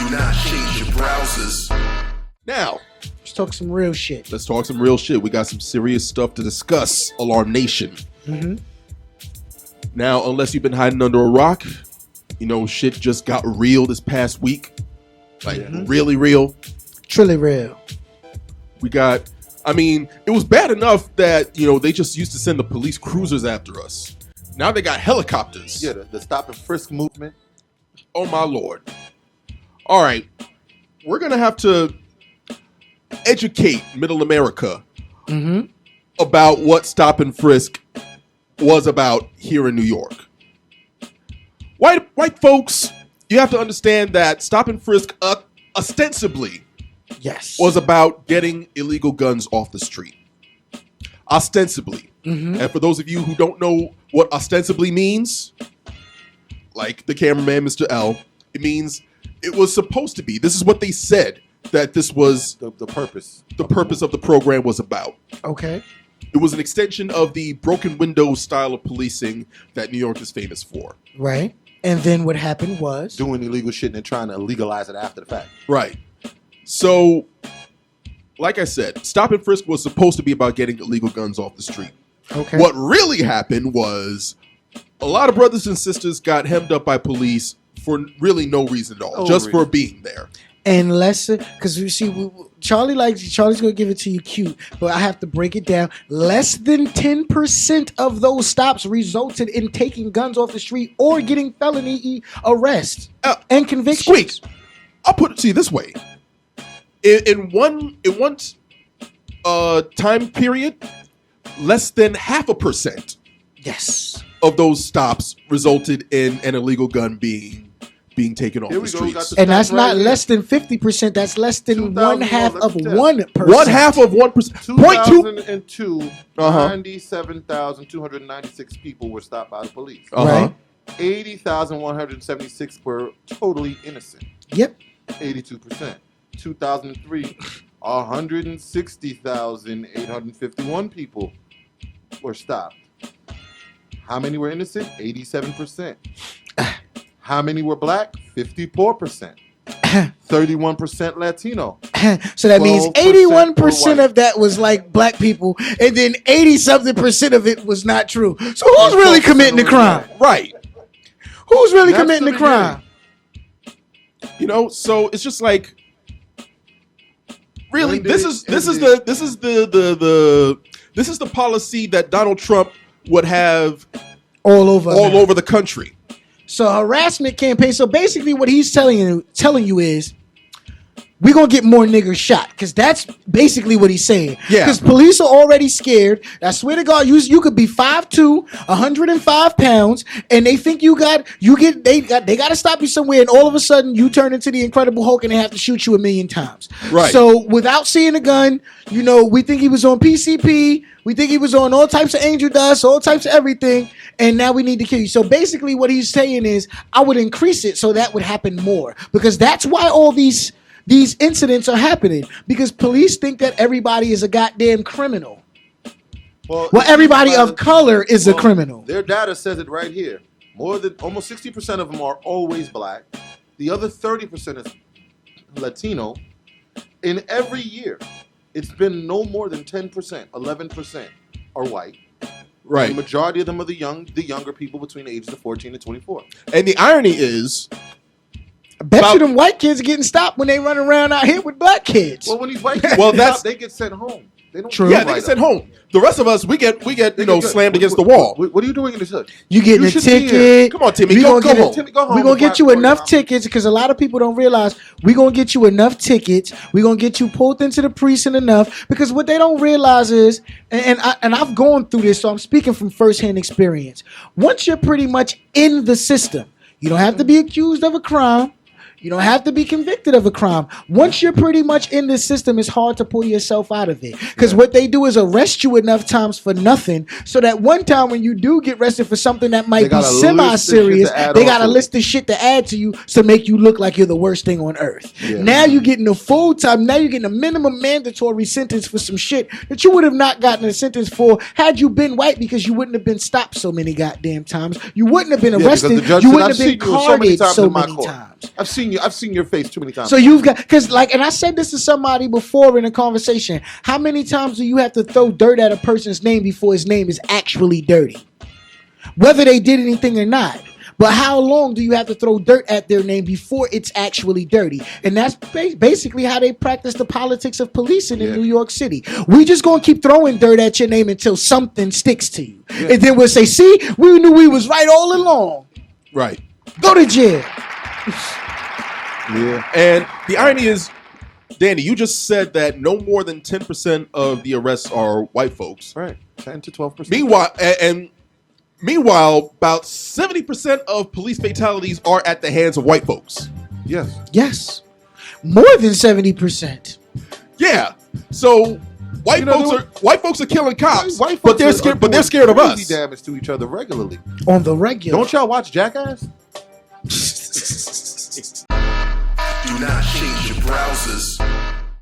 Do not change your browsers. Now, let's talk some real shit. Let's talk some real shit. We got some serious stuff to discuss. Alarm Nation. Mm-hmm. Now, unless you've been hiding under a rock, you know, shit just got real this past week. Like, really real. Truly real. We got, I mean, it was bad enough that, you know, they just used to send the police cruisers after us. Now they got helicopters. Yeah, the Stop and Frisk movement. Oh, my Lord. All right. We're going to have to educate Middle America about what Stop and Frisk was about here in New York. White folks, you have to understand that Stop and Frisk ostensibly was about getting illegal guns off the street. Ostensibly. And for those of you who don't know what ostensibly means, like the cameraman, Mr. L, it means it was supposed to be. This is what they said that this was the purpose. The purpose of the program was about. Okay. It was an extension of the broken window style of policing that New York is famous for. Right. And then what happened was doing illegal shit and then trying to legalize it after the fact. Right. So, like I said, Stop and Frisk was supposed to be about getting illegal guns off the street. Okay. What really happened was a lot of brothers and sisters got hemmed up by police for really no reason at all, just for being there. And less, because you see, Charlie's gonna give it to you cute, but I have to break it down. Less than 10% of those stops resulted in taking guns off the street or getting felony arrests and convictions. Squeak. I'll put it to you this way: in one time period, less than 0.5%. Yes. Of those stops resulted in an illegal gun being taken off the streets. And that's not less than 50%. That's less than 1/2 of 1%. 1/2 of 1%. 2002, 97,296 people were stopped by the police. Right. 80,176 were totally innocent. Yep. 82%. 2003, 160,851 people were stopped. How many were innocent? 87%. How many were black? 54%. 31% Latino. So that means 81% of that was like black people, and then 80-something% of it was not true. So who's really committing the crime? Right. Who's really committing the crime? You know, so it's just like, really, this is the policy that Donald Trump would have all over the country. So harassment campaign. So basically, what he's telling you is, we're gonna get more niggers shot, because that's basically what he's saying. Yeah. Because police are already scared. I swear to God, you could be 5'2", 105 pounds, and they think they got to stop you somewhere, and all of a sudden you turn into the Incredible Hulk, and they have to shoot you 1,000,000 times. Right. So without seeing a gun, you know, we think he was on PCP. We think he was on all types of angel dust, all types of everything, and now we need to kill you. So basically what he's saying is, I would increase it so that would happen more, because that's why all these incidents are happening, because police think that everybody is a goddamn criminal. Well, everybody of color is a criminal. Their data says it right here. Almost 60% of them are always black. The other 30% is Latino. In every year, it's been no more than 10%, 11% are white. Right. The majority of them are the younger people between the ages of 14 and 24. And the irony is, I bet you them white kids are getting stopped when they run around out here with black kids. Well, when these white kids get stopped, they get sent home. They don't. True. Yeah, they get sent home. The rest of us, we get slammed against the wall. What are you doing in this hood? You getting a ticket. Come on, Timmy. Go home. We're going to get you enough tickets, because a lot of people don't realize we're going to get you enough tickets. We're going to get you pulled into the precinct enough, because what they don't realize is, and I've gone through this, so I'm speaking from firsthand experience. Once you're pretty much in the system, you don't have to be accused of a crime. You don't have to be convicted of a crime. Once you're pretty much in this system, it's hard to pull yourself out of it. Because what they do is arrest you enough times for nothing, so that one time when you do get arrested for something that might be semi-serious, they got a list of shit to add to you to make you look like you're the worst thing on earth. Yeah. Now you're getting a full time, now you're getting a minimum mandatory sentence for some shit that you would have not gotten a sentence for had you been white, because you wouldn't have been stopped so many goddamn times. You wouldn't have been arrested. You wouldn't have been carded so many times. I've seen I've seen your face too many times. So you've got, because like, and I said this to somebody before in a conversation. How many times do you have to throw dirt at a person's name before his name is actually dirty? Whether they did anything or not. But how long do you have to throw dirt at their name before it's actually dirty? And that's basically how they practice the politics of policing in New York City. We just gonna keep throwing dirt at your name until something sticks to you. Yeah. And then we'll say, see, we knew we was right all along. Right. Go to jail. Yeah. And the irony is, Danny, you just said that no more than 10% of the arrests are white folks. Right. 10 to 12%. Meanwhile, about 70% of police fatalities are at the hands of white folks. Yes. Yes. More than 70%. Yeah. So white folks are killing cops, but they're scared. But they're scared of us. Damage to each other regularly. On the regular. Don't y'all watch Jackass? Do not change your browsers.